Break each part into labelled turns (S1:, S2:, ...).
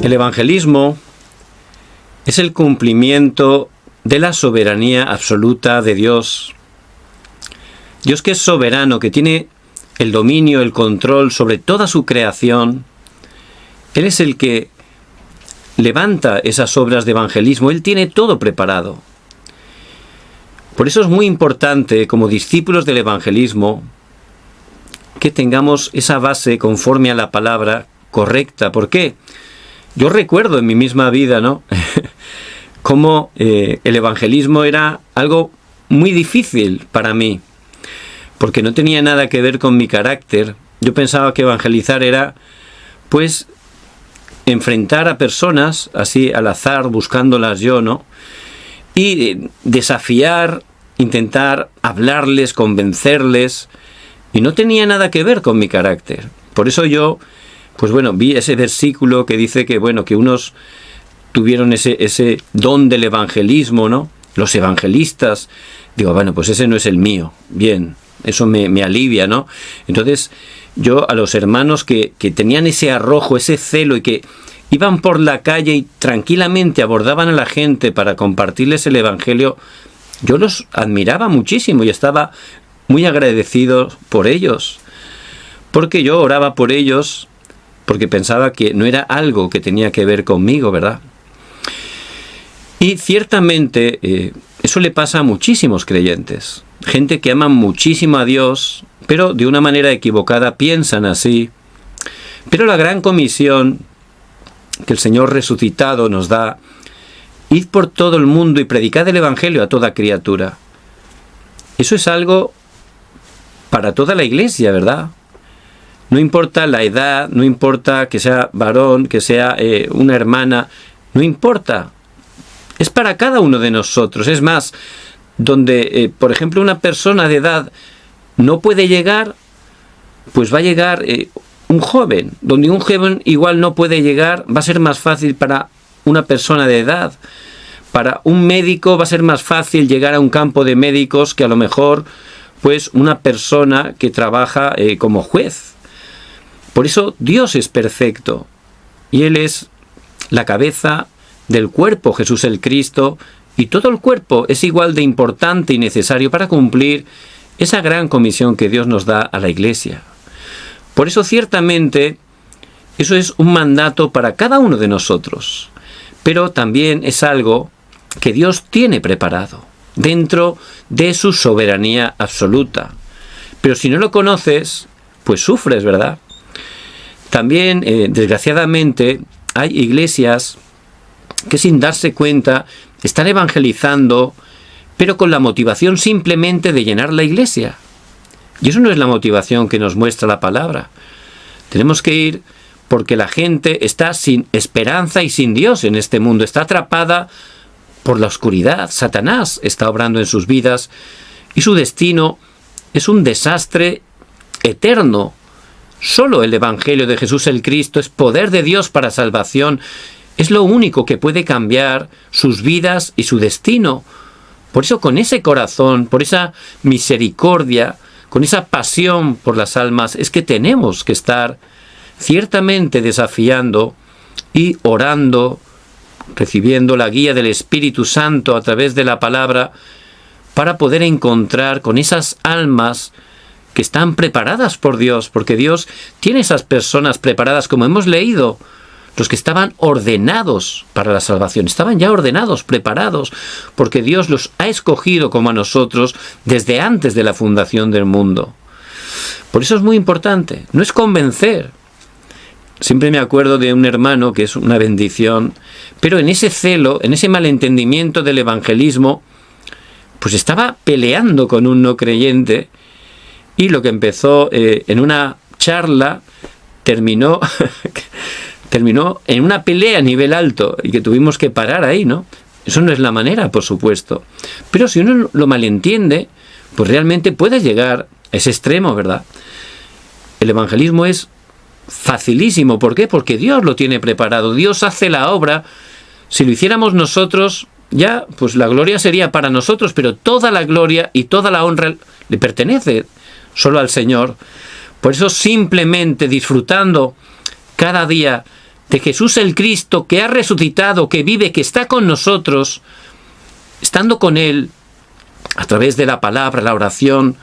S1: El evangelismo es el cumplimiento de la soberanía absoluta de Dios. Dios, que es soberano, que tiene el dominio, el control sobre toda su creación. Él es el que levanta esas obras de evangelismo. Él tiene todo preparado. Por eso es muy importante, como discípulos del evangelismo, que tengamos esa base conforme a la palabra correcta. ¿Por qué? Yo recuerdo en mi misma vida, ¿no? Cómo el evangelismo era algo muy difícil para mí, porque no tenía nada que ver con mi carácter. Yo pensaba que evangelizar era, pues, enfrentar a personas así al azar, buscándolas yo, ¿no? Y desafiar, intentar hablarles, convencerles, y no tenía nada que ver con mi carácter. Por eso yo, pues bueno, vi ese versículo que dice que, bueno, que unos tuvieron ese don del evangelismo, ¿no? Los evangelistas. Digo, bueno, pues ese no es el mío. Bien, eso me alivia, ¿no? Entonces, yo a los hermanos que tenían ese arrojo, ese celo y que iban por la calle y tranquilamente abordaban a la gente para compartirles el evangelio, yo los admiraba muchísimo y estaba muy agradecido por ellos. Porque yo oraba por ellos, porque pensaba que no era algo que tenía que ver conmigo, ¿verdad? Y ciertamente eso le pasa a muchísimos creyentes. Gente que ama muchísimo a Dios, pero de una manera equivocada piensan así. Pero la gran comisión que el Señor resucitado nos da: id por todo el mundo y predicad el evangelio a toda criatura. Eso es algo para toda la iglesia, ¿verdad? No importa la edad, no importa que sea varón, que sea una hermana, no importa. Es para cada uno de nosotros. Es más, donde, por ejemplo, una persona de edad no puede llegar, pues va a llegar un joven. Donde un joven igual no puede llegar, va a ser más fácil para una persona de edad. Para un médico va a ser más fácil llegar a un campo de médicos que a lo mejor, pues, una persona que trabaja como juez. Por eso Dios es perfecto y Él es la cabeza del cuerpo, Jesús el Cristo, y todo el cuerpo es igual de importante y necesario para cumplir esa gran comisión que Dios nos da a la iglesia. Por eso ciertamente eso es un mandato para cada uno de nosotros, pero también es algo que Dios tiene preparado dentro de su soberanía absoluta. Pero si no lo conoces, pues sufres, ¿verdad? También, desgraciadamente, hay iglesias que sin darse cuenta están evangelizando, pero con la motivación simplemente de llenar la iglesia. Y eso no es la motivación que nos muestra la palabra. Tenemos que ir porque la gente está sin esperanza y sin Dios en este mundo. Está atrapada por la oscuridad. Satanás está obrando en sus vidas y su destino es un desastre eterno. Solo el evangelio de Jesús el Cristo es poder de Dios para salvación. Es lo único que puede cambiar sus vidas y su destino. Por eso, con ese corazón, por esa misericordia, con esa pasión por las almas, es que tenemos que estar ciertamente desafiando y orando, recibiendo la guía del Espíritu Santo a través de la palabra, para poder encontrar con esas almas que están preparadas por Dios, porque Dios tiene esas personas preparadas, como hemos leído. Los que estaban ordenados para la salvación, estaban ya ordenados, preparados, porque Dios los ha escogido como a nosotros desde antes de la fundación del mundo. Por eso es muy importante, no es convencer. Siempre me acuerdo de un hermano que es una bendición, pero en ese celo, en ese malentendimiento del evangelismo, pues estaba peleando con un no creyente, y lo que empezó en una charla terminó en una pelea a nivel alto y que tuvimos que parar ahí, ¿no? Eso no es la manera, por supuesto. Pero si uno lo malentiende, pues realmente puede llegar a ese extremo, ¿verdad? El evangelismo es facilísimo. ¿Por qué? Porque Dios lo tiene preparado. Dios hace la obra. Si lo hiciéramos nosotros, ya, pues la gloria sería para nosotros, pero toda la gloria y toda la honra le pertenece solo al Señor. Por eso, simplemente disfrutando cada día de Jesús el Cristo, que ha resucitado, que vive, que está con nosotros, estando con Él, a través de la palabra, la oración,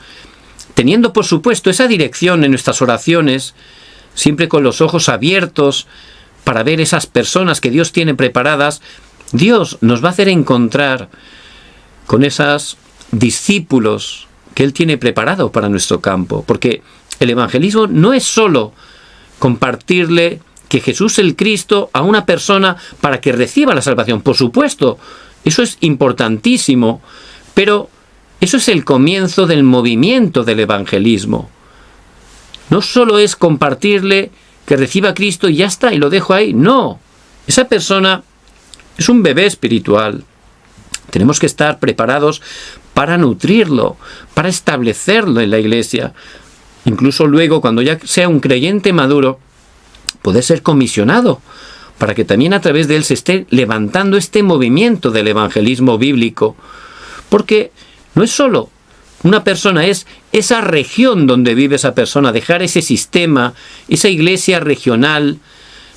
S1: teniendo por supuesto esa dirección en nuestras oraciones, siempre con los ojos abiertos para ver esas personas que Dios tiene preparadas, Dios nos va a hacer encontrar con esos discípulos que Él tiene preparado para nuestro campo. Porque el evangelismo no es solo compartirle que Jesús el Cristo a una persona para que reciba la salvación. Por supuesto, eso es importantísimo, pero eso es el comienzo del movimiento del evangelismo. No solo es compartirle que reciba a Cristo y ya está, y lo dejo ahí. No, esa persona es un bebé espiritual. Tenemos que estar preparados para nutrirlo, para establecerlo en la iglesia. Incluso luego, cuando ya sea un creyente maduro, poder ser comisionado para que también a través de él se esté levantando este movimiento del evangelismo bíblico. Porque no es solo una persona, es esa región donde vive esa persona, dejar ese sistema, esa iglesia regional,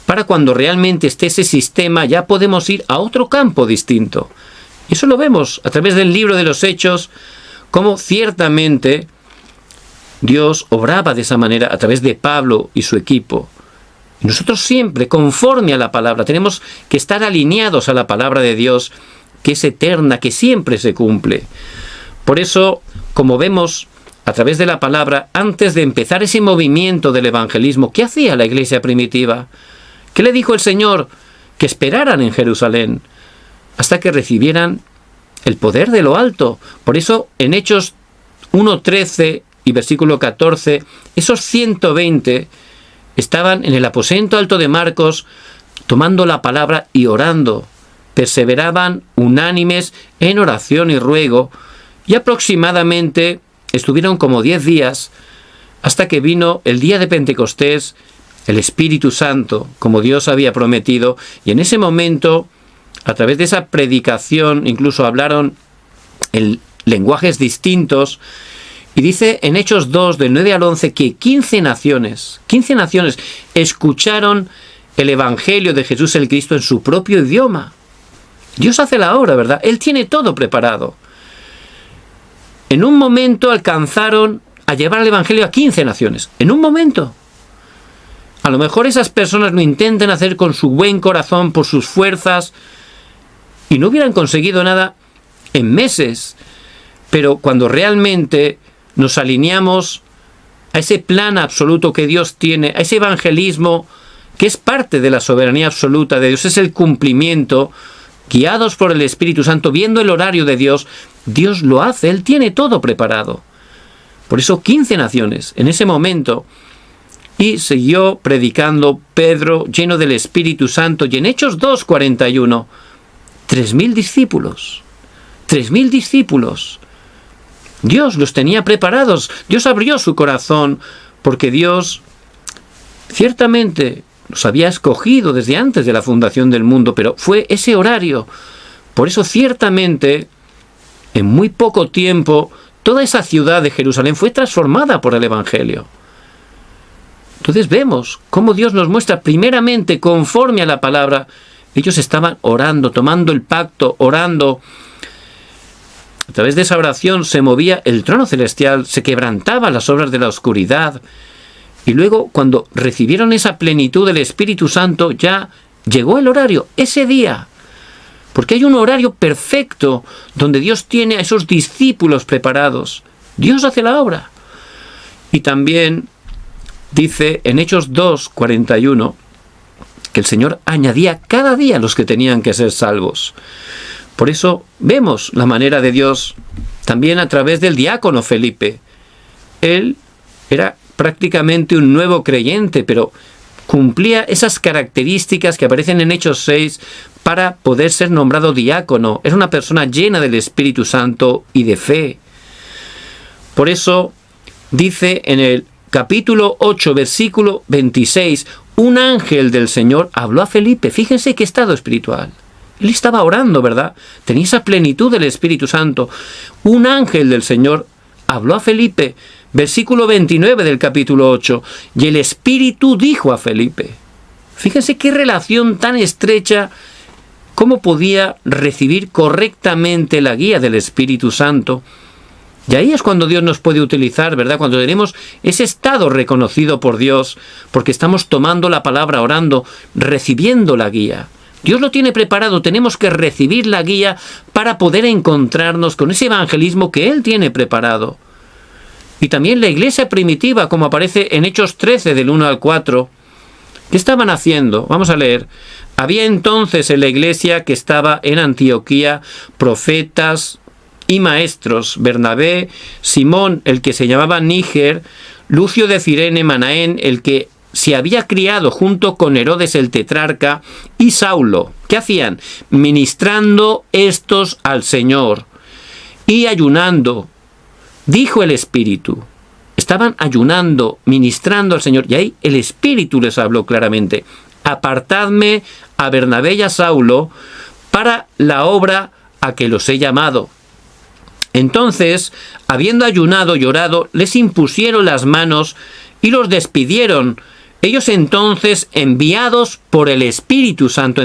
S1: para cuando realmente esté ese sistema ya podemos ir a otro campo distinto. Y eso lo vemos a través del libro de los Hechos, cómo ciertamente Dios obraba de esa manera a través de Pablo y su equipo. Y nosotros siempre, conforme a la palabra, tenemos que estar alineados a la palabra de Dios, que es eterna, que siempre se cumple. Por eso, como vemos a través de la palabra, antes de empezar ese movimiento del evangelismo, ¿qué hacía la iglesia primitiva? ¿Qué le dijo el Señor? Que esperaran en Jerusalén hasta que recibieran el poder de lo alto. Por eso, en Hechos 1:13 y versículo 14, esos 120 estaban en el aposento alto de Marcos, tomando la palabra y orando. Perseveraban unánimes en oración y ruego, y aproximadamente estuvieron como 10 días, hasta que vino el día de Pentecostés, el Espíritu Santo, como Dios había prometido, y en ese momento, a través de esa predicación, incluso hablaron en lenguajes distintos, y dice en Hechos 2, del 9 al 11, que 15 naciones escucharon el Evangelio de Jesús el Cristo en su propio idioma. Dios hace la obra, ¿verdad? Él tiene todo preparado. En un momento alcanzaron a llevar el Evangelio a 15 naciones. En un momento. A lo mejor esas personas lo intentan hacer con su buen corazón, por sus fuerzas, y no hubieran conseguido nada en meses. Pero cuando realmente nos alineamos a ese plan absoluto que Dios tiene, a ese evangelismo que es parte de la soberanía absoluta de Dios, es el cumplimiento, guiados por el Espíritu Santo, viendo el horario de Dios, Dios lo hace, Él tiene todo preparado. Por eso 15 naciones en ese momento, y siguió predicando Pedro lleno del Espíritu Santo, y en Hechos 2:41, 3.000 discípulos, 3.000 discípulos. Dios los tenía preparados, Dios abrió su corazón, porque Dios ciertamente los había escogido desde antes de la fundación del mundo, pero fue ese horario. Por eso ciertamente, en muy poco tiempo, toda esa ciudad de Jerusalén fue transformada por el Evangelio. Entonces vemos cómo Dios nos muestra primeramente, conforme a la palabra, ellos estaban orando, tomando el pacto, orando. A través de esa oración se movía el trono celestial, se quebrantaban las obras de la oscuridad. Y luego, cuando recibieron esa plenitud del Espíritu Santo, ya llegó el horario, ese día. Porque hay un horario perfecto donde Dios tiene a esos discípulos preparados. Dios hace la obra. Y también dice en Hechos 2:41 que el Señor añadía cada día los que tenían que ser salvos. Por eso vemos la manera de Dios también a través del diácono Felipe. Él era prácticamente un nuevo creyente, pero cumplía esas características que aparecen en Hechos 6 para poder ser nombrado diácono. Era una persona llena del Espíritu Santo y de fe. Por eso dice en el capítulo 8, versículo 26, un ángel del Señor habló a Felipe. Fíjense qué estado espiritual. Él estaba orando, ¿verdad? Tenía esa plenitud del Espíritu Santo. Un ángel del Señor habló a Felipe. Versículo 29 del capítulo 8. Y el Espíritu dijo a Felipe. Fíjense qué relación tan estrecha, cómo podía recibir correctamente la guía del Espíritu Santo. Y ahí es cuando Dios nos puede utilizar, ¿verdad? Cuando tenemos ese estado reconocido por Dios, porque estamos tomando la palabra, orando, recibiendo la guía. Dios lo tiene preparado, tenemos que recibir la guía para poder encontrarnos con ese evangelismo que Él tiene preparado. Y también la iglesia primitiva, como aparece en Hechos 13, del 1 al 4. ¿Qué estaban haciendo? Vamos a leer. Había entonces en la iglesia que estaba en Antioquía profetas y maestros: Bernabé, Simón, el que se llamaba Níger, Lucio de Cirene, Manaén, el que se había criado junto con Herodes el tetrarca, y Saulo. ¿Qué hacían? Ministrando estos al Señor y ayunando. Dijo el Espíritu. Estaban ayunando, ministrando al Señor, y ahí el Espíritu les habló claramente: apartadme a Bernabé y a Saulo para la obra a que los he llamado. Entonces, habiendo ayunado y orado, les impusieron las manos y los despidieron. Ellos entonces, enviados por el Espíritu Santo,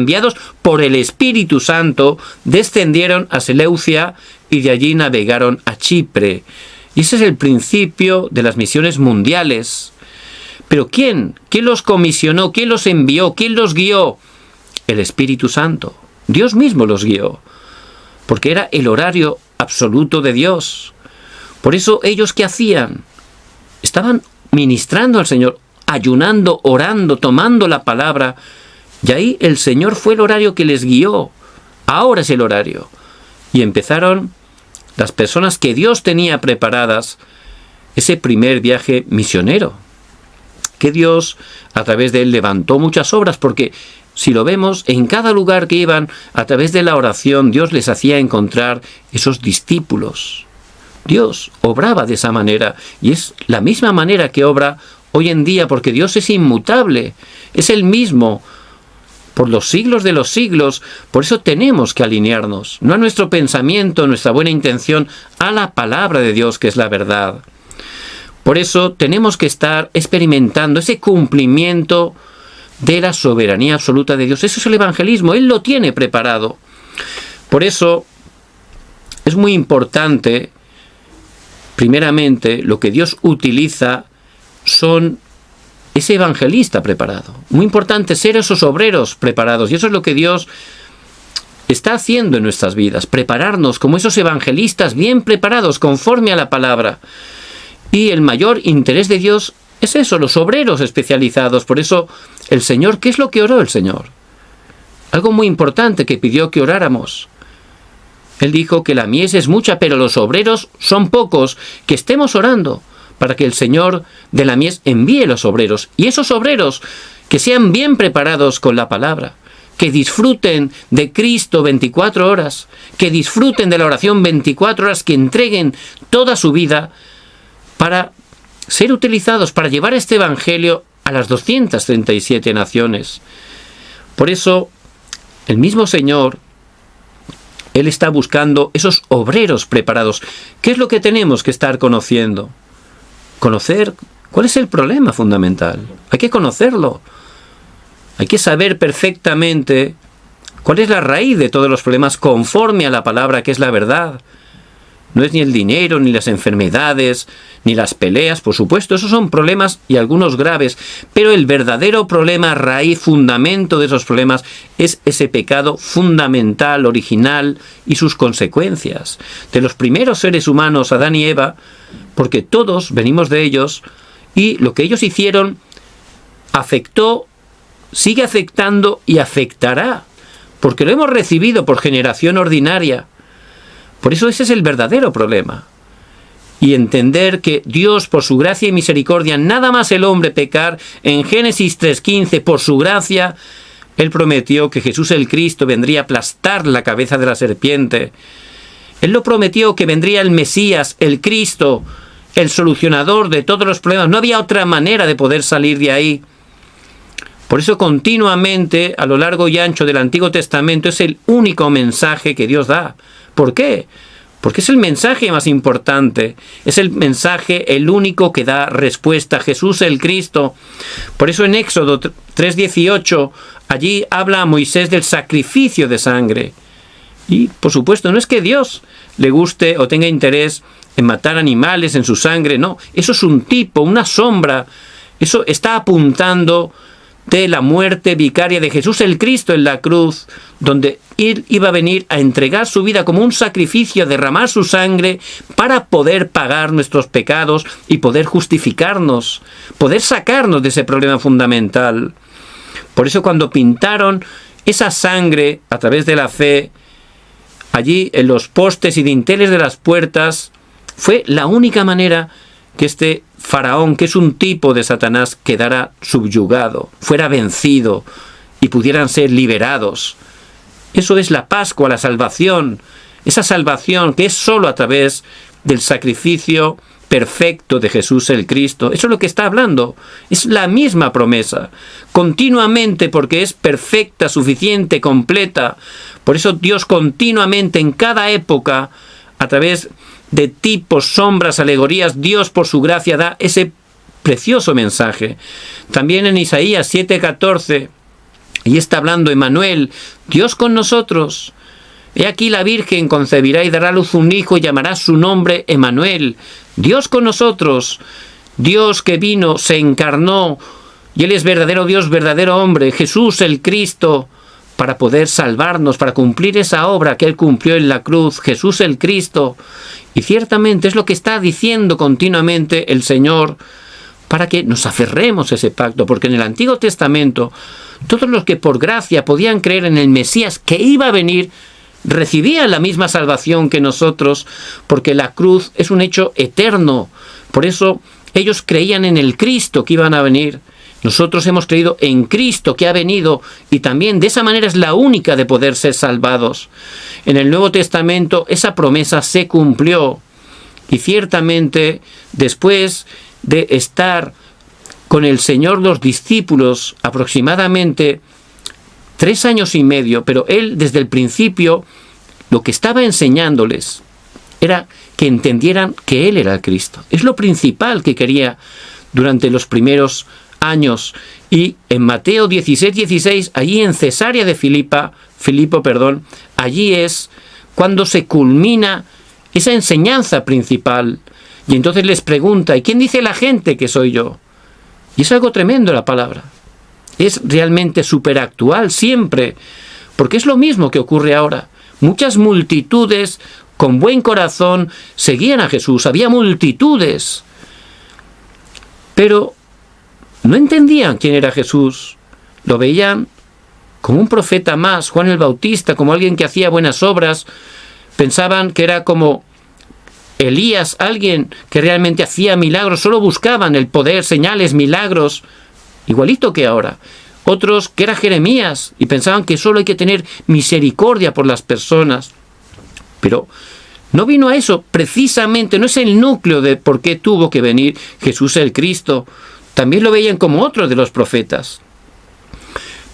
S1: descendieron a Seleucia y de allí navegaron a Chipre. Y ese es el principio de las misiones mundiales. Pero ¿quién? ¿Quién los comisionó? ¿Quién los envió? ¿Quién los guió? El Espíritu Santo. Dios mismo los guió, porque era el horario absoluto de Dios. Por eso ellos, ¿qué hacían? Estaban ministrando al Señor, ayunando, orando, tomando la palabra, y ahí el Señor fue el horario que les guió. Ahora es el horario. Y empezaron las personas que Dios tenía preparadas ese primer viaje misionero, que Dios a través de él levantó muchas obras, porque si lo vemos, en cada lugar que iban, a través de la oración, Dios les hacía encontrar esos discípulos. Dios obraba de esa manera, y es la misma manera que obra hoy en día, porque Dios es inmutable, es el mismo por los siglos de los siglos. Por eso tenemos que alinearnos, no a nuestro pensamiento, nuestra buena intención, a la palabra de Dios, que es la verdad. Por eso tenemos que estar experimentando ese cumplimiento de la soberanía absoluta de Dios. Eso es el evangelismo, Él lo tiene preparado. Por eso es muy importante, primeramente, lo que Dios utiliza son ese evangelista preparado. Muy importante ser esos obreros preparados, y eso es lo que Dios está haciendo en nuestras vidas, prepararnos como esos evangelistas bien preparados conforme a la palabra. Y el mayor interés de Dios es eso, los obreros especializados. Por eso el Señor, ¿qué es lo que oró el Señor? Algo muy importante que pidió que oráramos. Él dijo que la mies es mucha, pero los obreros son pocos, que estemos orando para que el Señor de la mies envíe los obreros. Y esos obreros que sean bien preparados con la palabra, que disfruten de Cristo 24 horas, que disfruten de la oración 24 horas, que entreguen toda su vida para ser utilizados, para llevar este evangelio a las 237 naciones. Por eso, el mismo Señor, Él está buscando esos obreros preparados. ¿Qué es lo que tenemos que estar conociendo? Conocer cuál es el problema fundamental. Hay que conocerlo. Hay que saber perfectamente cuál es la raíz de todos los problemas conforme a la palabra, que es la verdad. No es ni el dinero, ni las enfermedades, ni las peleas, por supuesto, esos son problemas y algunos graves, pero el verdadero problema, raíz, fundamento de esos problemas es ese pecado fundamental, original y sus consecuencias. De los primeros seres humanos, Adán y Eva, porque todos venimos de ellos, y lo que ellos hicieron afectó, sigue afectando y afectará, porque lo hemos recibido por generación ordinaria. Por eso ese es el verdadero problema. Y entender que Dios, por su gracia y misericordia, nada más el hombre pecar, en Génesis 3:15, por su gracia, Él prometió que Jesús el Cristo vendría a aplastar la cabeza de la serpiente. Él lo prometió, que vendría el Mesías, el Cristo, el solucionador de todos los problemas. No había otra manera de poder salir de ahí. Por eso continuamente, a lo largo y ancho del Antiguo Testamento, es el único mensaje que Dios da. ¿Por qué? porque es el mensaje más importante, es el mensaje, el único que da respuesta, Jesús el Cristo. Por eso en Éxodo 3:18, allí habla a Moisés del sacrificio de sangre. Y, por supuesto, no es que Dios le guste o tenga interés en matar animales en su sangre, no. Eso es un tipo, una sombra. Eso está apuntando de la muerte vicaria de Jesús el Cristo en la cruz, donde Él iba a venir a entregar su vida como un sacrificio, a derramar su sangre para poder pagar nuestros pecados y poder justificarnos, poder sacarnos de ese problema fundamental. Por eso cuando pintaron esa sangre a través de la fe, allí en los postes y dinteles de las puertas, fue la única manera que este faraón, que es un tipo de Satanás, quedara subyugado, fuera vencido y pudieran ser liberados. Eso es la Pascua, la salvación, esa salvación que es solo a través del sacrificio perfecto de Jesús el Cristo. Eso es lo que está hablando. Es la misma promesa, continuamente, porque es perfecta, suficiente, completa. Por eso Dios continuamente, en cada época, a través de tipos, sombras, alegorías, Dios por su gracia da ese precioso mensaje. También en Isaías 7:14, y está hablando Emmanuel, Dios con nosotros. He aquí la Virgen concebirá y dará a luz un hijo y llamará su nombre Emmanuel, Dios con nosotros. Dios que vino, se encarnó, y Él es verdadero Dios, verdadero hombre, Jesús el Cristo, para poder salvarnos, para cumplir esa obra que Él cumplió en la cruz, Jesús el Cristo. Y ciertamente es lo que está diciendo continuamente el Señor, para que nos aferremos a ese pacto, porque en el Antiguo Testamento, todos los que por gracia podían creer en el Mesías que iba a venir, recibían la misma salvación que nosotros, porque la cruz es un hecho eterno. Por eso ellos creían en el Cristo que iban a venir. Nosotros hemos creído en Cristo que ha venido, y también de esa manera es la única de poder ser salvados. En el Nuevo Testamento esa promesa se cumplió, y ciertamente después de estar con el Señor los discípulos aproximadamente 3 años y medio, pero Él desde el principio lo que estaba enseñándoles era que entendieran que Él era el Cristo. Es lo principal que quería durante los primeros años. Y en Mateo 16:16, allí en Cesarea de Filipo, allí es cuando se culmina esa enseñanza principal. Y entonces les pregunta, ¿y quién dice la gente que soy yo? Y es algo tremendo la palabra. Es realmente superactual siempre, porque es lo mismo que ocurre ahora. Muchas multitudes con buen corazón seguían a Jesús, había multitudes, pero no entendían quién era Jesús. Lo veían como un profeta más, Juan el Bautista, como alguien que hacía buenas obras. Pensaban que era como Elías, alguien que realmente hacía milagros. Solo buscaban el poder, señales, milagros, igualito que ahora. Otros que era Jeremías y pensaban que solo hay que tener misericordia por las personas. Pero no vino a eso, precisamente, no es el núcleo de por qué tuvo que venir Jesús el Cristo. También lo veían como otro de los profetas.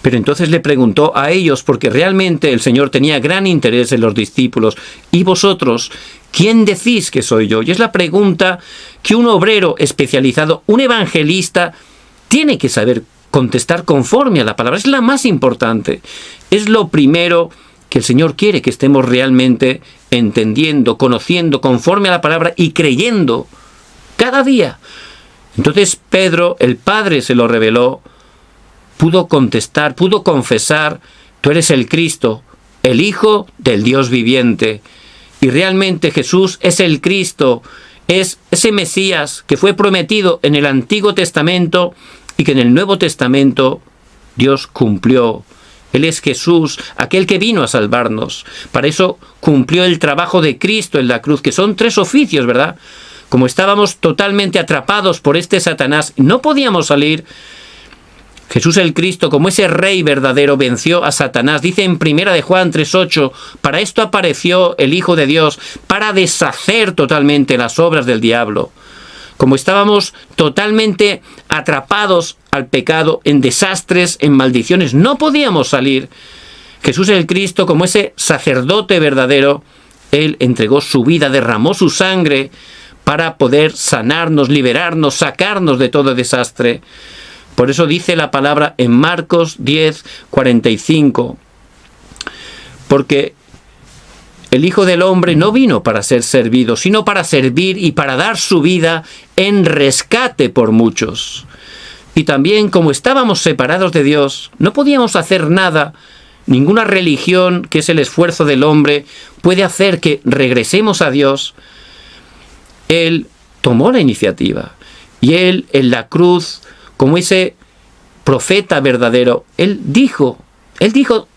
S1: Pero entonces le preguntó a ellos, porque realmente el Señor tenía gran interés en los discípulos: ¿y vosotros, quién decís que soy yo? Y es la pregunta que un obrero especializado, un evangelista, tiene que saber contestar conforme a la palabra. Es la más importante. Es lo primero que el Señor quiere que estemos realmente entendiendo, conociendo conforme a la palabra y creyendo cada día. Entonces Pedro, el Padre se lo reveló, pudo contestar, pudo confesar: tú eres el Cristo, el Hijo del Dios viviente. Y realmente Jesús es el Cristo, es ese Mesías que fue prometido en el Antiguo Testamento y que en el Nuevo Testamento Dios cumplió. Él es Jesús, aquel que vino a salvarnos. Para eso cumplió el trabajo de Cristo en la cruz, que son 3 oficios, ¿verdad? Como estábamos totalmente atrapados por este Satanás, no podíamos salir. Jesús el Cristo, como ese Rey verdadero, venció a Satanás. Dice en 1 de Juan 3:8, para esto apareció el Hijo de Dios, para deshacer totalmente las obras del diablo. Como estábamos totalmente atrapados al pecado, en desastres, en maldiciones, no podíamos salir. Jesús el Cristo, como ese sacerdote verdadero, Él entregó su vida, derramó su sangre para poder sanarnos, liberarnos, sacarnos de todo desastre. Por eso dice la palabra en Marcos 10:45, porque el Hijo del Hombre no vino para ser servido, sino para servir y para dar su vida en rescate por muchos. Y también, como estábamos separados de Dios, no podíamos hacer nada. Ninguna religión, que es el esfuerzo del hombre, puede hacer que regresemos a Dios. Él tomó la iniciativa. Y Él, en la cruz, como ese profeta verdadero, Él dijo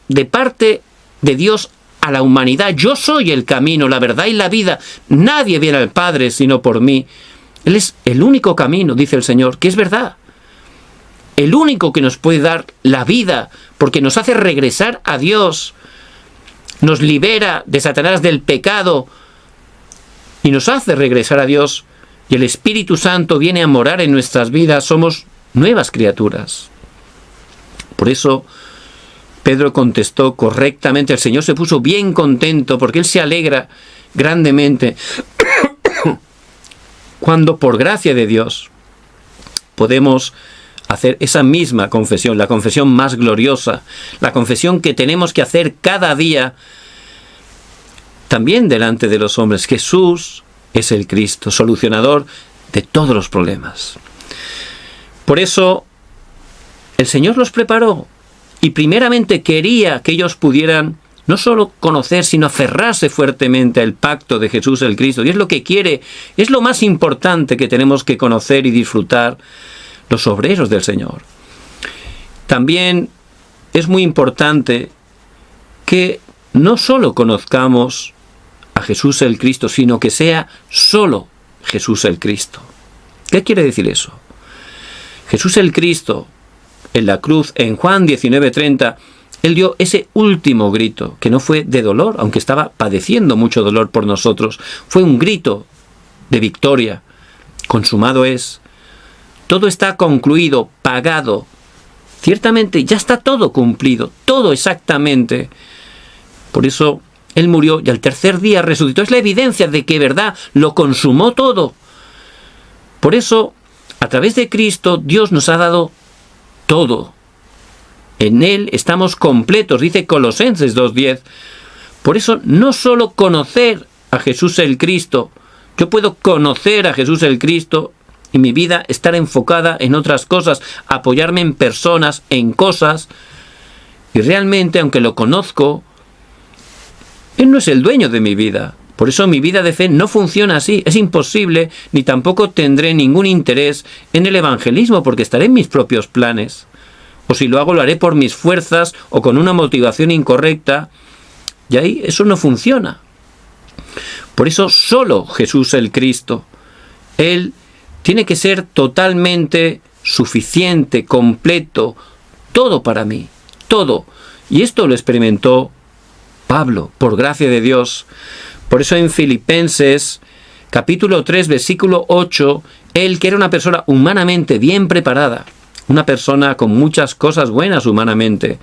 S1: de parte de Dios a la humanidad: yo soy el camino, la verdad y la vida. Nadie viene al Padre sino por mí. Él es el único camino, dice el Señor, que es verdad. El único que nos puede dar la vida, porque nos hace regresar a Dios, nos libera de Satanás, del pecado, y nos hace regresar a Dios, y el Espíritu Santo viene a morar en nuestras vidas. Somos nuevas criaturas. Por eso Pedro contestó correctamente. El Señor se puso bien contento, porque Él se alegra grandemente cuando, por gracia de Dios, podemos hacer esa misma confesión, la confesión más gloriosa, la confesión que tenemos que hacer cada día, también delante de los hombres: Jesús es el Cristo, solucionador de todos los problemas. Por eso el Señor los preparó, y primeramente quería que ellos pudieran no solo conocer, sino aferrarse fuertemente al pacto de Jesús el Cristo. Y es lo que quiere, es lo más importante que tenemos que conocer y disfrutar los obreros del Señor. También es muy importante que no solo conozcamos a Jesús el Cristo, sino que sea solo Jesús el Cristo. ¿Qué quiere decir eso? Jesús el Cristo, en la cruz, en Juan 19:30, Él dio ese último grito, que no fue de dolor, aunque estaba padeciendo mucho dolor por nosotros. Fue un grito de victoria. Consumado es. Todo está concluido, pagado. Ciertamente ya está todo cumplido, todo exactamente. Por eso Él murió y al tercer día resucitó. Es la evidencia de que, verdad, lo consumó todo. Por eso, a través de Cristo, Dios nos ha dado todo. En Él estamos completos, dice Colosenses 2:10. Por eso, no solo conocer a Jesús el Cristo. Yo puedo conocer a Jesús el Cristo y mi vida estar enfocada en otras cosas, apoyarme en personas, en cosas, y realmente, aunque lo conozco, Él no es el dueño de mi vida. Por eso mi vida de fe no funciona así, es imposible, ni tampoco tendré ningún interés en el evangelismo, porque estaré en mis propios planes. O si lo hago, lo haré por mis fuerzas o con una motivación incorrecta, y ahí eso no funciona. Por eso solo Jesús el Cristo, Él tiene que ser totalmente suficiente, completo, todo para mí, todo. Y esto lo experimentó Pablo, por gracia de Dios. Por eso en Filipenses, capítulo 3, versículo 8, él, que era una persona humanamente bien preparada, una persona con muchas cosas buenas humanamente,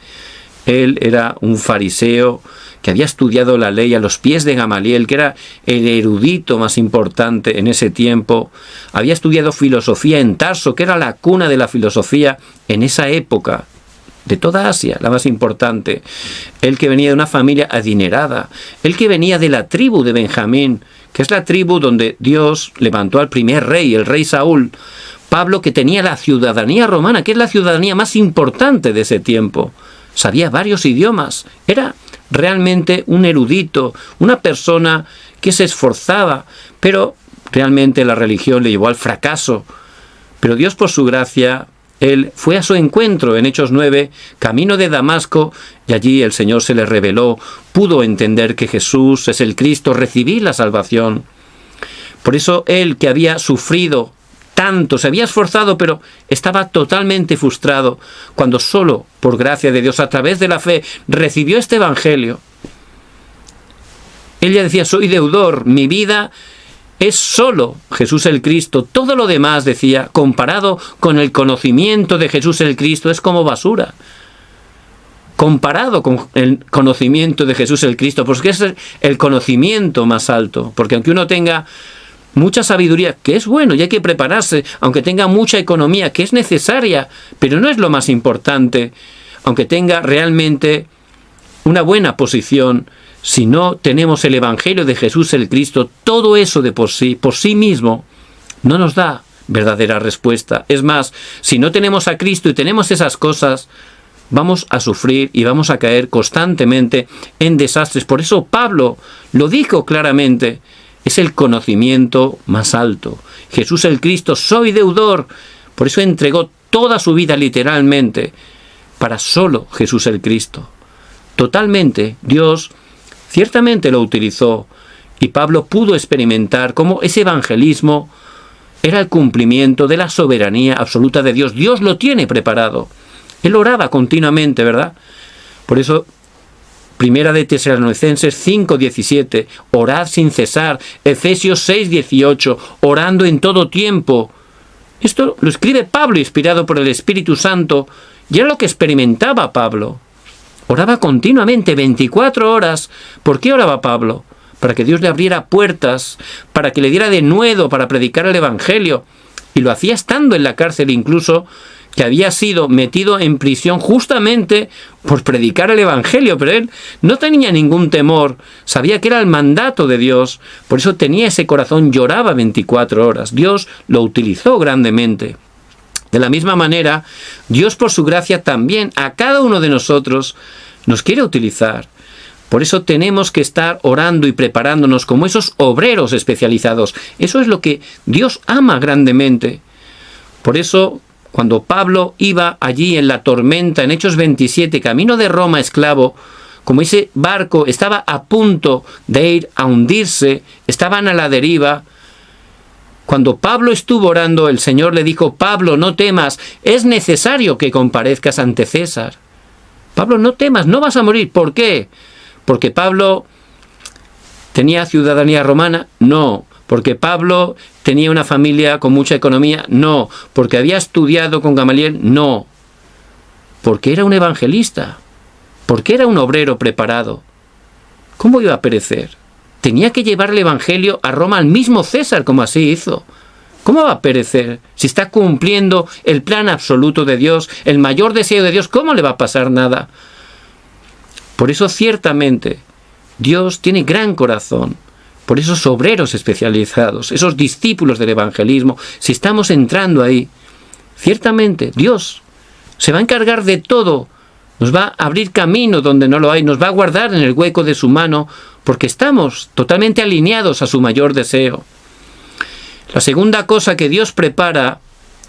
S1: él era un fariseo que había estudiado la ley a los pies de Gamaliel, que era el erudito más importante en ese tiempo. Había estudiado filosofía en Tarso, que era la cuna de la filosofía en esa época, de toda Asia, la más importante. Él que venía de una familia adinerada, él que venía de la tribu de Benjamín, que es la tribu donde Dios levantó al primer rey, el rey Saúl. Pablo, que tenía la ciudadanía romana, que es la ciudadanía más importante de ese tiempo. Sabía varios idiomas, era realmente un erudito, una persona que se esforzaba, pero realmente la religión le llevó al fracaso. Pero Dios, por su gracia, Él fue a su encuentro en Hechos 9, camino de Damasco, y allí el Señor se le reveló, pudo entender que Jesús es el Cristo, recibir la salvación. Por eso él, que había sufrido tanto, se había esforzado, pero estaba totalmente frustrado, cuando solo por gracia de Dios, a través de la fe, recibió este evangelio. Él ya decía: soy deudor, mi vida es solo Jesús el Cristo. Todo lo demás, decía, comparado con el conocimiento de Jesús el Cristo, es como basura. comparado con el conocimiento de Jesús el Cristo, porque es el conocimiento más alto, porque aunque uno tenga mucha sabiduría, que es bueno y hay que prepararse, aunque tenga mucha economía, que es necesaria, pero no es lo más importante, aunque tenga realmente una buena posición, si no tenemos el Evangelio de Jesús el Cristo, todo eso de por sí mismo, no nos da verdadera respuesta. Es más, si no tenemos a Cristo y tenemos esas cosas, vamos a sufrir y vamos a caer constantemente en desastres. Por eso Pablo lo dijo claramente, es el conocimiento más alto. Jesús el Cristo, soy deudor. Por eso entregó toda su vida literalmente para solo Jesús el Cristo. Totalmente, Dios ciertamente lo utilizó y Pablo pudo experimentar cómo ese evangelismo era el cumplimiento de la soberanía absoluta de Dios. Dios lo tiene preparado. Él oraba continuamente, ¿verdad? Por eso, Primera de Tesalonicenses 5:17, orad sin cesar. Efesios 6:18, orando en todo tiempo. Esto lo escribe Pablo, inspirado por el Espíritu Santo, y era lo que experimentaba Pablo. Oraba continuamente, 24 horas. ¿Por qué oraba Pablo? Para que Dios le abriera puertas, para que le diera denuedo para predicar el Evangelio. Y lo hacía estando en la cárcel incluso, que había sido metido en prisión justamente por predicar el Evangelio, pero él no tenía ningún temor, sabía que era el mandato de Dios, por eso tenía ese corazón, lloraba 24 horas. Dios lo utilizó grandemente. De la misma manera, Dios por su gracia también a cada uno de nosotros nos quiere utilizar. Por eso tenemos que estar orando y preparándonos como esos obreros especializados. Eso es lo que Dios ama grandemente. Por eso, cuando Pablo iba allí en la tormenta, en Hechos 27, camino de Roma esclavo, como ese barco estaba a punto de ir a hundirse, estaban a la deriva, cuando Pablo estuvo orando, el Señor le dijo, Pablo, no temas, es necesario que comparezcas ante César. Pablo, no temas, no vas a morir. ¿Por qué? ¿Porque Pablo tenía ciudadanía romana? No. ¿Porque Pablo tenía una familia con mucha economía? No. ¿Porque había estudiado con Gamaliel? No. Porque era un evangelista. Porque era un obrero preparado. ¿Cómo iba a perecer? Tenía que llevar el evangelio a Roma al mismo César, como así hizo. ¿Cómo va a perecer? Si está cumpliendo el plan absoluto de Dios, el mayor deseo de Dios, ¿cómo le va a pasar nada? Por eso ciertamente Dios tiene gran corazón por esos obreros especializados, esos discípulos del evangelismo. Si estamos entrando ahí, ciertamente Dios se va a encargar de todo, nos va a abrir camino donde no lo hay, nos va a guardar en el hueco de su mano, porque estamos totalmente alineados a su mayor deseo. La segunda cosa que Dios prepara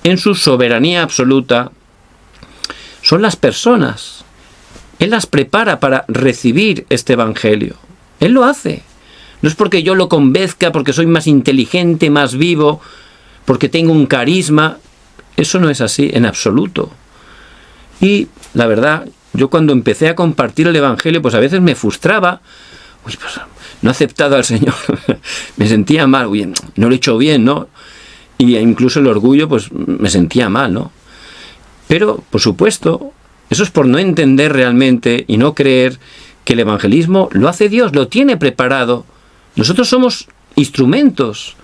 S1: en su soberanía absoluta son las personas. Él las prepara para recibir este evangelio. Él lo hace. No es porque yo lo convenzca, porque soy más inteligente, más vivo, porque tengo un carisma. Eso no es así en absoluto. Y la verdad, yo cuando empecé a compartir el evangelio, pues a veces me frustraba. Uy, pues no he aceptado al Señor. Me sentía mal. Uy, no lo he hecho bien, ¿no? Y incluso el orgullo, pues me sentía mal, ¿no? Pero, por supuesto, eso es por no entender realmente y no creer que el evangelismo lo hace Dios, lo tiene preparado. Nosotros somos instrumentos.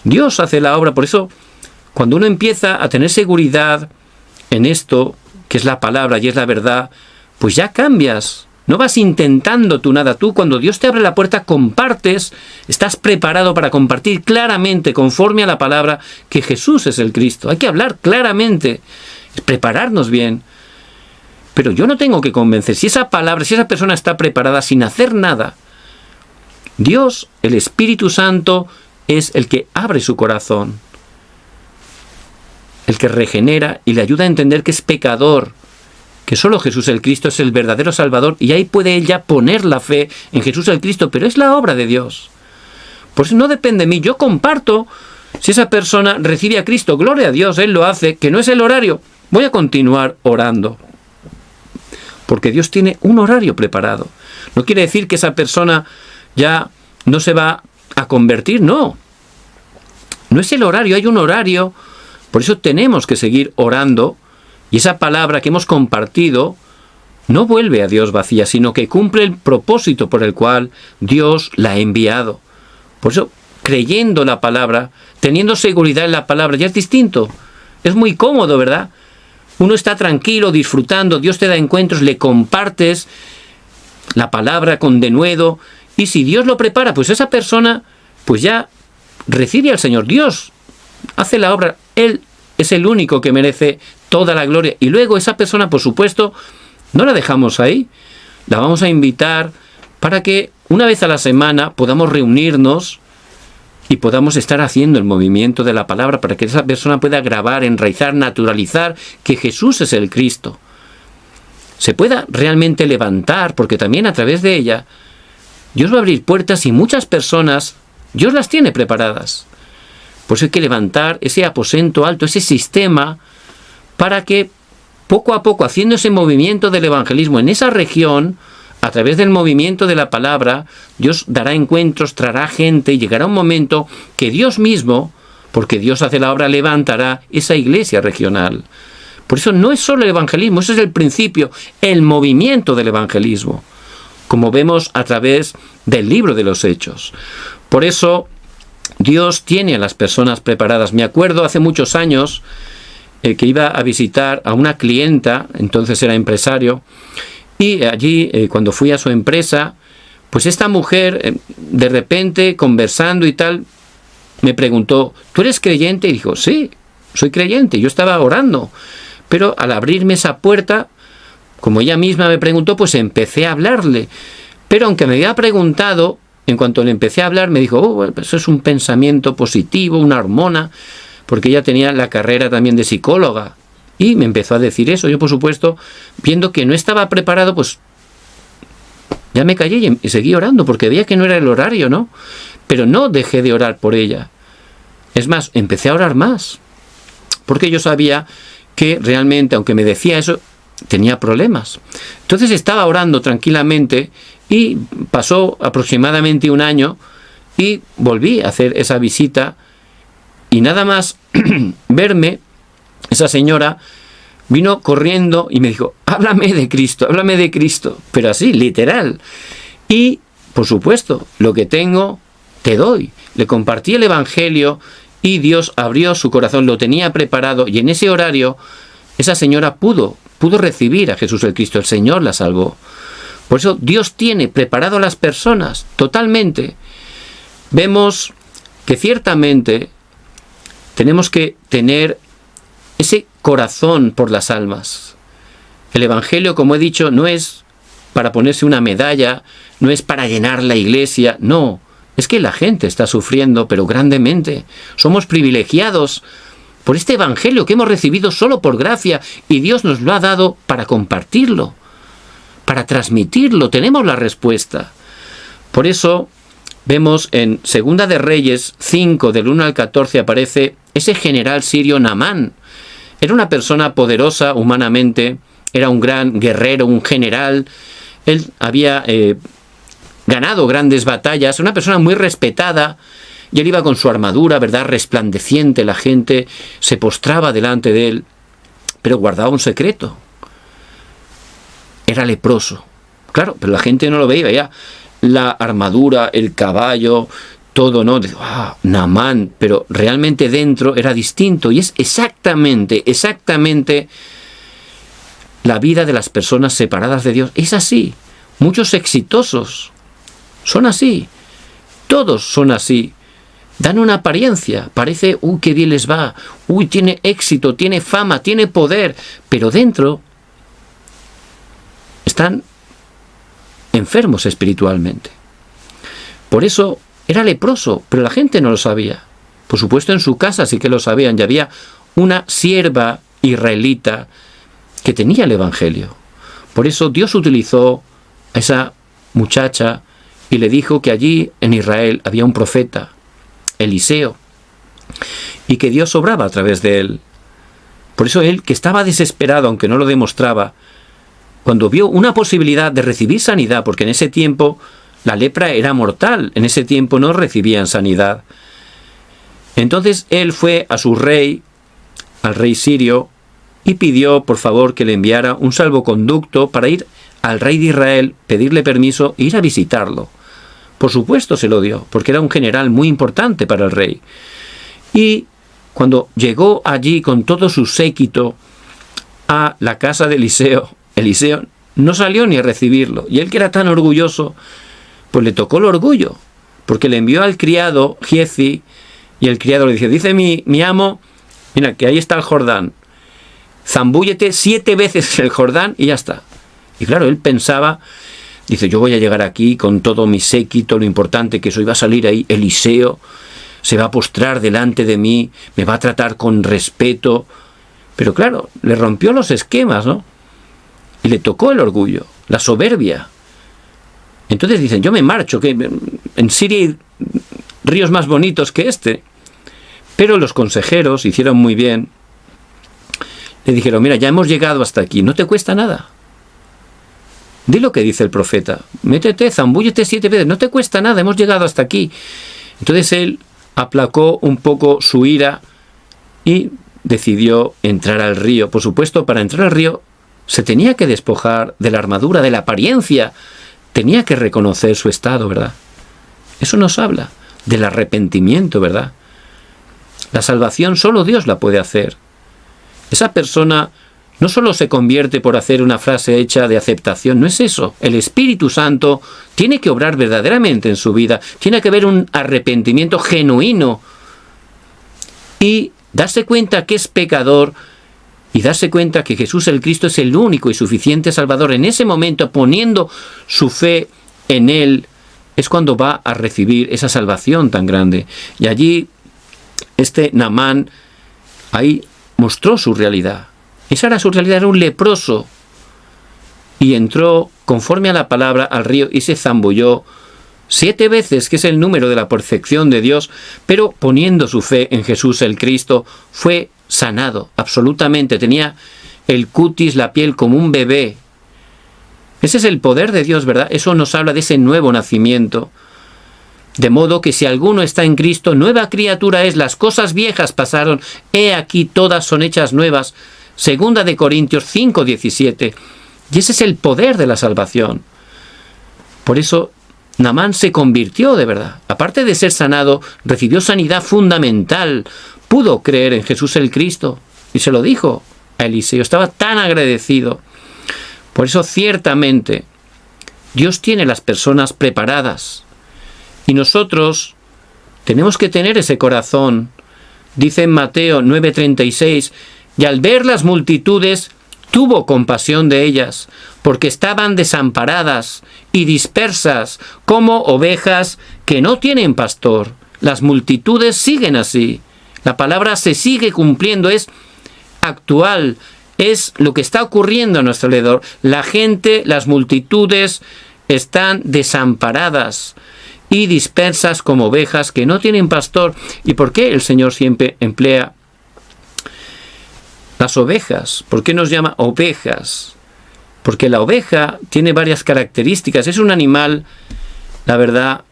S1: Dios hace la obra. Por eso, cuando uno empieza a tener seguridad en esto, que es la palabra y es la verdad, pues ya cambias. No vas intentando tú nada. Tú, cuando Dios te abre la puerta, compartes, estás preparado para compartir claramente, conforme a la palabra, que Jesús es el Cristo. Hay que hablar claramente, prepararnos bien. Pero yo no tengo que convencer. Si esa palabra, si esa persona está preparada sin hacer nada, Dios, el Espíritu Santo, es el que abre su corazón, el que regenera y le ayuda a entender que es pecador, que solo Jesús el Cristo es el verdadero Salvador, y ahí puede él ya poner la fe en Jesús el Cristo, pero es la obra de Dios. Por eso no depende de mí, yo comparto. Si esa persona recibe a Cristo, gloria a Dios, Él lo hace, que no es el horario, voy a continuar orando. Porque Dios tiene un horario preparado. No quiere decir que esa persona ya no se va a convertir, no. No es el horario, hay un horario. Por eso tenemos que seguir orando. Y esa palabra que hemos compartido, no vuelve a Dios vacía, sino que cumple el propósito por el cual Dios la ha enviado. Por eso, creyendo la palabra, teniendo seguridad en la palabra, ya es distinto. Es muy cómodo, ¿verdad? Uno está tranquilo, disfrutando, Dios te da encuentros, le compartes la palabra con denuedo, y si Dios lo prepara, pues esa persona pues ya recibe al Señor. Dios hace la obra, Él es el único que merece toda la gloria. Y luego esa persona, por supuesto, no la dejamos ahí, la vamos a invitar para que una vez a la semana podamos reunirnos y podamos estar haciendo el movimiento de la palabra para que esa persona pueda grabar, enraizar, naturalizar que Jesús es el Cristo. Se pueda realmente levantar, porque también a través de ella Dios va a abrir puertas y muchas personas Dios las tiene preparadas. Por eso hay que levantar ese aposento alto, ese sistema, para que poco a poco, haciendo ese movimiento del evangelismo en esa región, a través del movimiento de la palabra, Dios dará encuentros, traerá gente y llegará un momento que Dios mismo, porque Dios hace la obra, levantará esa iglesia regional. Por eso no es solo el evangelismo, ese es el principio, el movimiento del evangelismo, como vemos a través del libro de los Hechos. Por eso Dios tiene a las personas preparadas. Me acuerdo hace muchos años que iba a visitar a una clienta, entonces era empresario, y allí cuando fui a su empresa, pues esta mujer de repente conversando y tal, me preguntó, ¿tú eres creyente? Y dijo, sí, soy creyente. Yo estaba orando, pero al abrirme esa puerta, como ella misma me preguntó, pues empecé a hablarle. Pero aunque me había preguntado, en cuanto le empecé a hablar, me dijo, oh, eso es un pensamiento positivo, una hormona, porque ella tenía la carrera también de psicóloga. Y me empezó a decir eso. Yo, por supuesto, viendo que no estaba preparado, pues ya me callé y seguí orando, porque veía que no era el horario, ¿no? Pero no dejé de orar por ella. Es más, empecé a orar más, porque yo sabía que realmente, aunque me decía eso, tenía problemas. Entonces estaba orando tranquilamente y pasó aproximadamente un año y volví a hacer esa visita y nada más verme, esa señora vino corriendo y me dijo, háblame de Cristo, pero así, literal. Y, por supuesto, lo que tengo, te doy. Le compartí el Evangelio y Dios abrió su corazón, lo tenía preparado y en ese horario esa señora pudo recibir a Jesús el Cristo, el Señor la salvó. Por eso Dios tiene preparado a las personas totalmente. Vemos que ciertamente tenemos que tener ese corazón por las almas. El Evangelio, como he dicho, no es para ponerse una medalla, no es para llenar la iglesia, no. Es que la gente está sufriendo, pero grandemente. Somos privilegiados por este Evangelio que hemos recibido solo por gracia y Dios nos lo ha dado para compartirlo, para transmitirlo. Tenemos la respuesta. Por eso vemos en Segunda de Reyes 5, del 1 al 14, aparece ese general sirio Naamán. Era una persona poderosa humanamente, era un gran guerrero, un general. Él había ganado grandes batallas, una persona muy respetada, y él iba con su armadura, ¿verdad?, resplandeciente, la gente se postraba delante de él, pero guardaba un secreto. Era leproso. Claro, pero la gente no lo veía, la armadura, el caballo, todo, ¿no? Naamán, pero realmente dentro era distinto, y es exactamente la vida de las personas separadas de Dios. Es así. Muchos exitosos son así. Todos son así. Dan una apariencia. Parece, qué bien les va. Tiene éxito, tiene fama, tiene poder. Pero dentro están enfermos espiritualmente. Por eso era leproso, pero la gente no lo sabía. Por supuesto, en su casa sí que lo sabían. Y había una sierva israelita que tenía el Evangelio. Por eso Dios utilizó a esa muchacha y le dijo que allí en Israel había un profeta, Eliseo, y que Dios obraba a través de él. Por eso él, que estaba desesperado, aunque no lo demostraba, cuando vio una posibilidad de recibir sanidad, porque en ese tiempo la lepra era mortal, en ese tiempo no recibían sanidad. Entonces él fue a su rey, al rey sirio, y pidió, por favor, que le enviara un salvoconducto para ir al rey de Israel, pedirle permiso e ir a visitarlo. Por supuesto se lo dio, porque era un general muy importante para el rey. Y cuando llegó allí con todo su séquito a la casa de Eliseo, Eliseo no salió ni a recibirlo. Y él, que era tan orgulloso, pues le tocó el orgullo, porque le envió al criado Giezi, y el criado le dice mi amo, mira, que ahí está el Jordán, zambúllete 7 veces el Jordán y ya está. Y claro, él pensaba, dice, yo voy a llegar aquí con todo mi séquito, lo importante que soy, va a salir ahí Eliseo, se va a postrar delante de mí, me va a tratar con respeto. Pero claro, le rompió los esquemas, ¿no? Y le tocó el orgullo, la soberbia. Entonces dicen, yo me marcho, que en Siria hay ríos más bonitos que este. Pero los consejeros hicieron muy bien. Le dijeron, mira, ya hemos llegado hasta aquí, no te cuesta nada. Di lo que dice el profeta, métete, zambúllete 7 veces, no te cuesta nada, hemos llegado hasta aquí. Entonces él aplacó un poco su ira y decidió entrar al río. Por supuesto, para entrar al río se tenía que despojar de la armadura, de la apariencia. Tenía que reconocer su estado, ¿verdad? Eso nos habla del arrepentimiento, ¿verdad? La salvación solo Dios la puede hacer. Esa persona no solo se convierte por hacer una frase hecha de aceptación, no es eso. El Espíritu Santo tiene que obrar verdaderamente en su vida. Tiene que haber un arrepentimiento genuino y darse cuenta que es pecador y darse cuenta que Jesús el Cristo es el único y suficiente Salvador. En ese momento, poniendo su fe en Él, es cuando va a recibir esa salvación tan grande. Y allí, Naamán, ahí mostró su realidad. Esa era su realidad, era un leproso. Y entró, conforme a la palabra, al río y se zambulló 7 veces, que es el número de la perfección de Dios, pero poniendo su fe en Jesús el Cristo, fue sanado, absolutamente. Tenía el cutis, la piel como un bebé. Ese es el poder de Dios, ¿verdad? Eso nos habla de ese nuevo nacimiento. De modo que si alguno está en Cristo, nueva criatura es, las cosas viejas pasaron, he aquí todas son hechas nuevas. 2 de Corintios 5:17. Y ese es el poder de la salvación. Por eso Naamán se convirtió de verdad. Aparte de ser sanado, recibió sanidad fundamental. Pudo creer en Jesús el Cristo. Y se lo dijo a Eliseo. Estaba tan agradecido. Por eso ciertamente Dios tiene las personas preparadas. Y nosotros tenemos que tener ese corazón. Dice en Mateo 9:36, y al ver las multitudes, tuvo compasión de ellas, porque estaban desamparadas y dispersas como ovejas que no tienen pastor. Las multitudes siguen así. La palabra se sigue cumpliendo, es actual, es lo que está ocurriendo a nuestro alrededor. La gente, las multitudes están desamparadas y dispersas como ovejas que no tienen pastor. ¿Y por qué el Señor siempre emplea las ovejas? ¿Por qué nos llama ovejas? Porque la oveja tiene varias características. Es un animal, la verdad,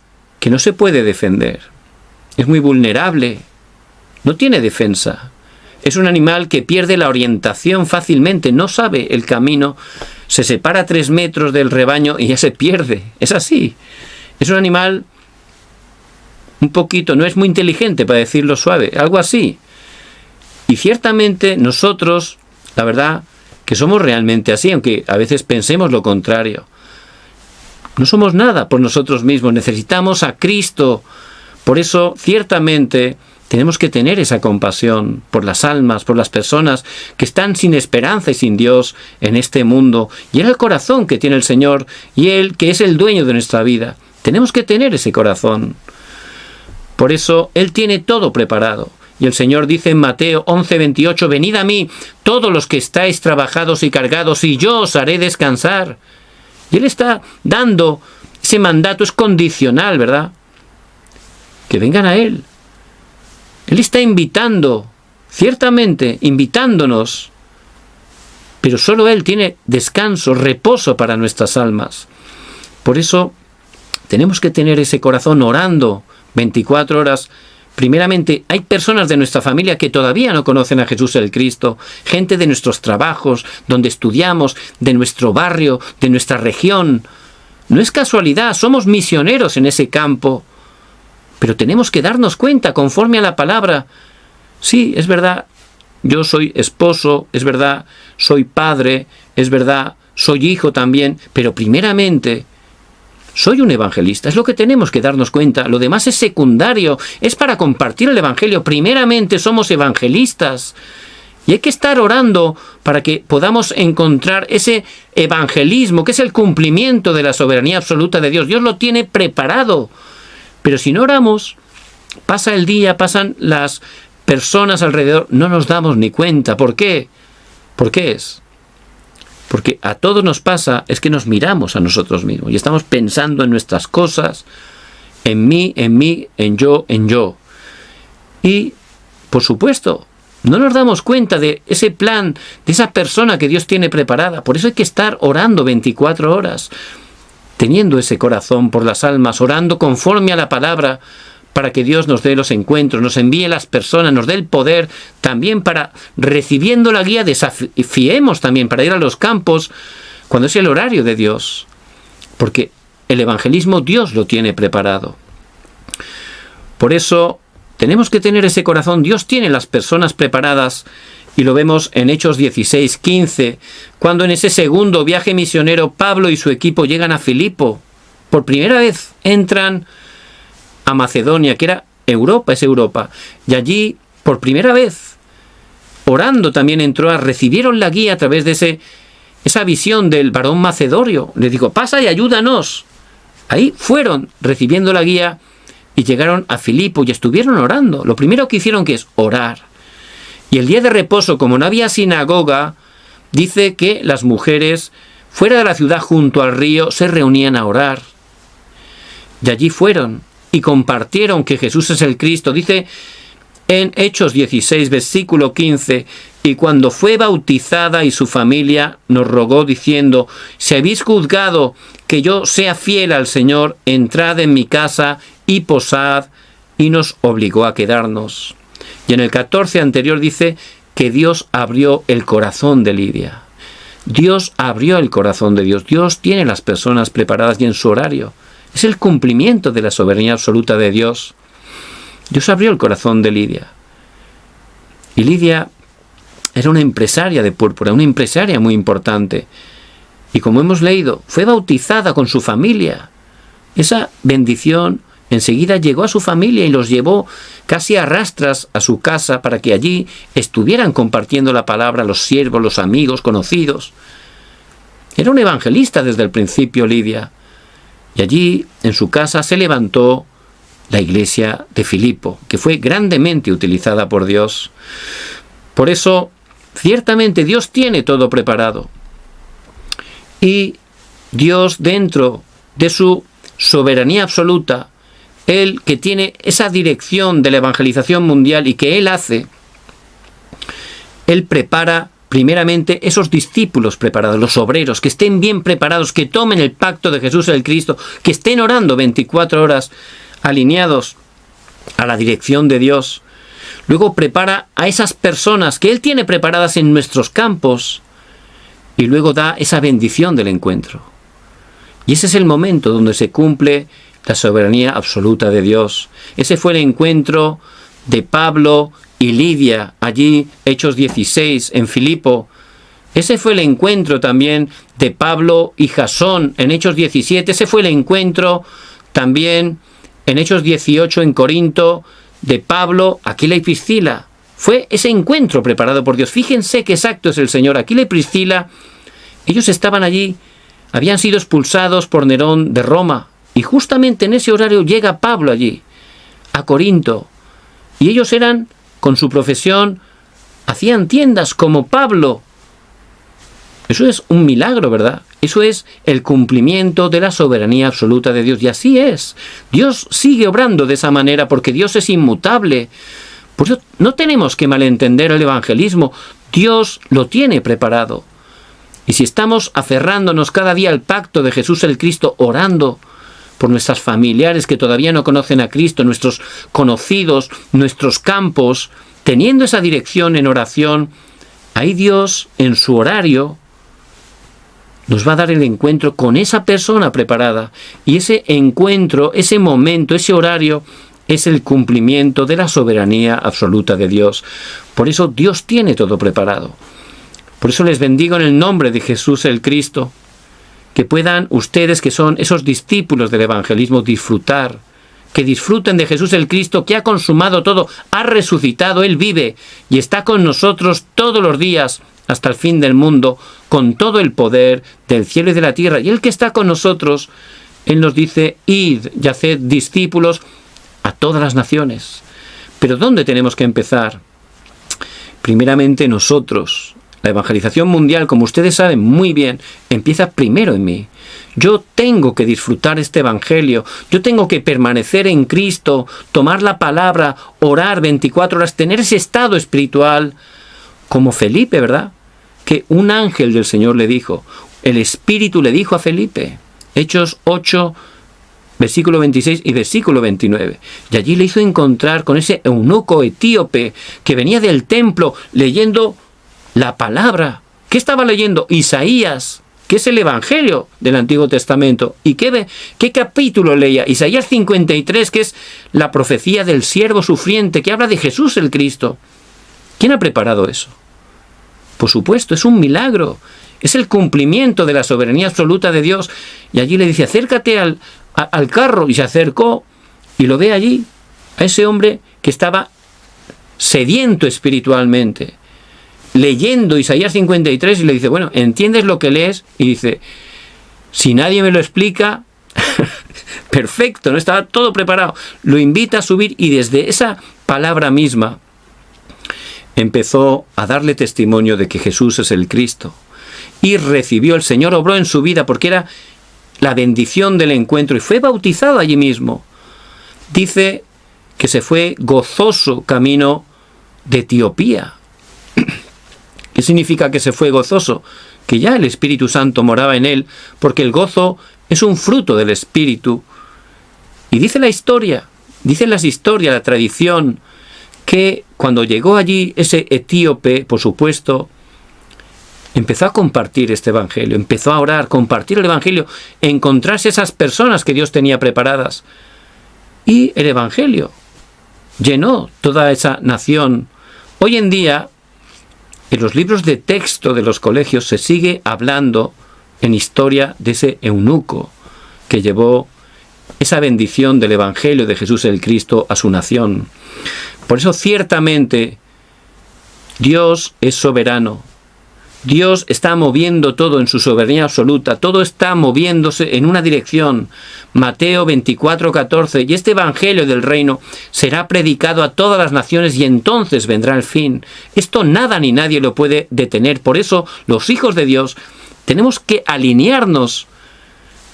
S1: que no se puede defender. Es muy vulnerable. No tiene defensa. Es un animal que pierde la orientación fácilmente. No sabe el camino. Se separa 3 metros del rebaño y ya se pierde. Es así. Es un animal un poquito, no es muy inteligente, para decirlo suave. Algo así. Y ciertamente nosotros, la verdad, que somos realmente así, aunque a veces pensemos lo contrario. No somos nada por nosotros mismos, necesitamos a Cristo. Por eso, ciertamente, tenemos que tener esa compasión por las almas, por las personas que están sin esperanza y sin Dios en este mundo. Y era el corazón que tiene el Señor, y Él, que es el dueño de nuestra vida. Tenemos que tener ese corazón. Por eso, Él tiene todo preparado. Y el Señor dice en Mateo 11:28, venid a mí, todos los que estáis trabajados y cargados, y yo os haré descansar. Y Él está dando ese mandato, es condicional, ¿verdad? Que vengan a Él. Él está invitando, ciertamente, invitándonos. Pero solo Él tiene descanso, reposo para nuestras almas. Por eso tenemos que tener ese corazón orando 24 horas Primeramente, hay personas de nuestra familia que todavía no conocen a Jesús el Cristo, gente de nuestros trabajos, donde estudiamos, de nuestro barrio, de nuestra región. No es casualidad, somos misioneros en ese campo, pero tenemos que darnos cuenta conforme a la palabra. Sí, es verdad, yo soy esposo, es verdad, soy padre, es verdad, soy hijo también, pero primeramente soy un evangelista, es lo que tenemos que darnos cuenta. Lo demás es secundario, es para compartir el evangelio. Primeramente somos evangelistas y hay que estar orando para que podamos encontrar ese evangelismo, que es el cumplimiento de la soberanía absoluta de Dios. Dios lo tiene preparado, pero si no oramos, pasa el día, pasan las personas alrededor, no nos damos ni cuenta. ¿Por qué? ¿Por qué es? Porque a todos nos pasa es que nos miramos a nosotros mismos y estamos pensando en nuestras cosas, en mí, en yo. Y, por supuesto, no nos damos cuenta de ese plan, de esa persona que Dios tiene preparada. Por eso hay que estar orando 24 horas, teniendo ese corazón por las almas, orando conforme a la palabra, para que Dios nos dé los encuentros, nos envíe las personas, nos dé el poder, también para, recibiendo la guía, desafiemos también para ir a los campos cuando es el horario de Dios, porque el evangelismo Dios lo tiene preparado. Por eso tenemos que tener ese corazón. Dios tiene las personas preparadas y lo vemos en Hechos 16:15, cuando en ese segundo viaje misionero Pablo y su equipo llegan a Filipo. Por primera vez entran a Macedonia, que era Europa, es Europa, y allí por primera vez, orando también en Troas, recibieron la guía a través de esa visión del varón macedonio. Les dijo, pasa y ayúdanos. Ahí fueron recibiendo la guía y llegaron a Filipo y estuvieron orando. Lo primero que hicieron que es orar. Y el día de reposo, como no había sinagoga, dice que las mujeres fuera de la ciudad junto al río se reunían a orar. Y allí fueron y compartieron que Jesús es el Cristo. Dice en Hechos 16, versículo 15, y cuando fue bautizada y su familia nos rogó diciendo, si habéis juzgado que yo sea fiel al Señor, entrad en mi casa y posad, y nos obligó a quedarnos. Y en el 14 anterior dice que Dios abrió el corazón de Lidia. Dios abrió el corazón de Dios. Dios tiene las personas preparadas y en su horario. Es el cumplimiento de la soberanía absoluta de Dios. Dios abrió el corazón de Lidia. Y Lidia era una empresaria de púrpura, una empresaria muy importante. Y como hemos leído, fue bautizada con su familia. Esa bendición enseguida llegó a su familia y los llevó casi a rastras a su casa para que allí estuvieran compartiendo la palabra los siervos, los amigos, conocidos. Era un evangelista desde el principio, Lidia. Y allí, en su casa, se levantó la iglesia de Filipo, que fue grandemente utilizada por Dios. Por eso, ciertamente, Dios tiene todo preparado. Y Dios, dentro de su soberanía absoluta, Él que tiene esa dirección de la evangelización mundial y que Él hace, Él prepara primeramente esos discípulos preparados, los obreros, que estén bien preparados, que tomen el pacto de Jesús el Cristo, que estén orando 24 horas alineados a la dirección de Dios. Luego prepara a esas personas que Él tiene preparadas en nuestros campos y luego da esa bendición del encuentro. Y ese es el momento donde se cumple la soberanía absoluta de Dios. Ese fue el encuentro de Pablo y Lidia, allí, Hechos 16, en Filipo. Ese fue el encuentro también de Pablo y Jasón, en Hechos 17. Ese fue el encuentro también en Hechos 18, en Corinto, de Pablo, Aquila y Priscila. Fue ese encuentro preparado por Dios. Fíjense qué exacto es el Señor. Aquila y Priscila, ellos estaban allí, habían sido expulsados por Nerón de Roma. Y justamente en ese horario llega Pablo allí, a Corinto. Y ellos eran, con su profesión, hacían tiendas como Pablo. Eso es un milagro, ¿verdad? Eso es el cumplimiento de la soberanía absoluta de Dios. Y así es. Dios sigue obrando de esa manera porque Dios es inmutable. Por eso no tenemos que malentender el evangelismo. Dios lo tiene preparado. Y si estamos aferrándonos cada día al pacto de Jesús el Cristo, orando, por nuestros familiares que todavía no conocen a Cristo, nuestros conocidos, nuestros campos, teniendo esa dirección en oración, ahí Dios, en su horario, nos va a dar el encuentro con esa persona preparada. Y ese encuentro, ese momento, ese horario, es el cumplimiento de la soberanía absoluta de Dios. Por eso Dios tiene todo preparado. Por eso les bendigo en el nombre de Jesús el Cristo, que puedan ustedes, que son esos discípulos del evangelismo, disfrutar, que disfruten de Jesús el Cristo, que ha consumado todo, ha resucitado, Él vive y está con nosotros todos los días hasta el fin del mundo, con todo el poder del cielo y de la tierra. Y el que está con nosotros, Él nos dice: id y haced discípulos a todas las naciones. Pero ¿dónde tenemos que empezar? Primeramente nosotros. La evangelización mundial, como ustedes saben muy bien, empieza primero en mí. Yo tengo que disfrutar este evangelio, yo tengo que permanecer en Cristo, tomar la palabra, orar 24 horas, tener ese estado espiritual, como Felipe, ¿verdad? Que un ángel del Señor le dijo, el Espíritu le dijo a Felipe, Hechos 8, versículo 26 y versículo 29. Y allí le hizo encontrar con ese eunuco etíope que venía del templo leyendo la palabra. ¿Qué estaba leyendo? Isaías, que es el Evangelio del Antiguo Testamento. ¿Y qué capítulo leía? Isaías 53, que es la profecía del siervo sufriente, que habla de Jesús el Cristo. ¿Quién ha preparado eso? Por supuesto, es un milagro. Es el cumplimiento de la soberanía absoluta de Dios. Y allí le dice, acércate al carro. Y se acercó y lo ve allí, a ese hombre que estaba sediento espiritualmente, leyendo Isaías 53, y le dice, bueno, ¿entiendes lo que lees? Y dice, si nadie me lo explica, perfecto, no estaba todo preparado. Lo invita a subir y desde esa palabra misma empezó a darle testimonio de que Jesús es el Cristo. Y recibió, el Señor obró en su vida porque era la bendición del encuentro y fue bautizado allí mismo. Dice que se fue gozoso camino de Etiopía. ¿Qué significa que se fue gozoso? Que ya el Espíritu Santo moraba en él, porque el gozo es un fruto del Espíritu. Y dice la historia, dicen las historias, la tradición, que cuando llegó allí ese etíope, por supuesto, empezó a compartir este evangelio, empezó a orar, compartir el evangelio, encontrarse esas personas que Dios tenía preparadas. Y el evangelio llenó toda esa nación. Hoy en día, en los libros de texto de los colegios se sigue hablando en historia de ese eunuco que llevó esa bendición del evangelio de Jesús el Cristo a su nación. Por eso ciertamente Dios es soberano. Dios está moviendo todo en su soberanía absoluta. Todo está moviéndose en una dirección. Mateo 24:14. Y este evangelio del reino será predicado a todas las naciones y entonces vendrá el fin. Esto nada ni nadie lo puede detener. Por eso los hijos de Dios tenemos que alinearnos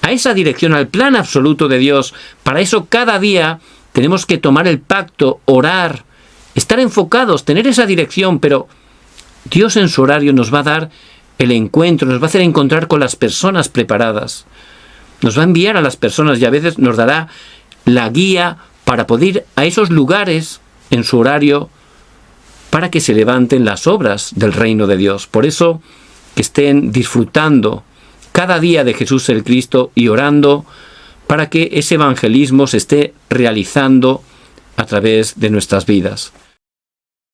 S1: a esa dirección, al plan absoluto de Dios. Para eso cada día tenemos que tomar el pacto, orar, estar enfocados, tener esa dirección, pero Dios en su horario nos va a dar el encuentro, nos va a hacer encontrar con las personas preparadas. Nos va a enviar a las personas y a veces nos dará la guía para poder ir a esos lugares en su horario para que se levanten las obras del reino de Dios. Por eso, que estén disfrutando cada día de Jesús el Cristo y orando para que ese evangelismo se esté realizando a través de nuestras vidas.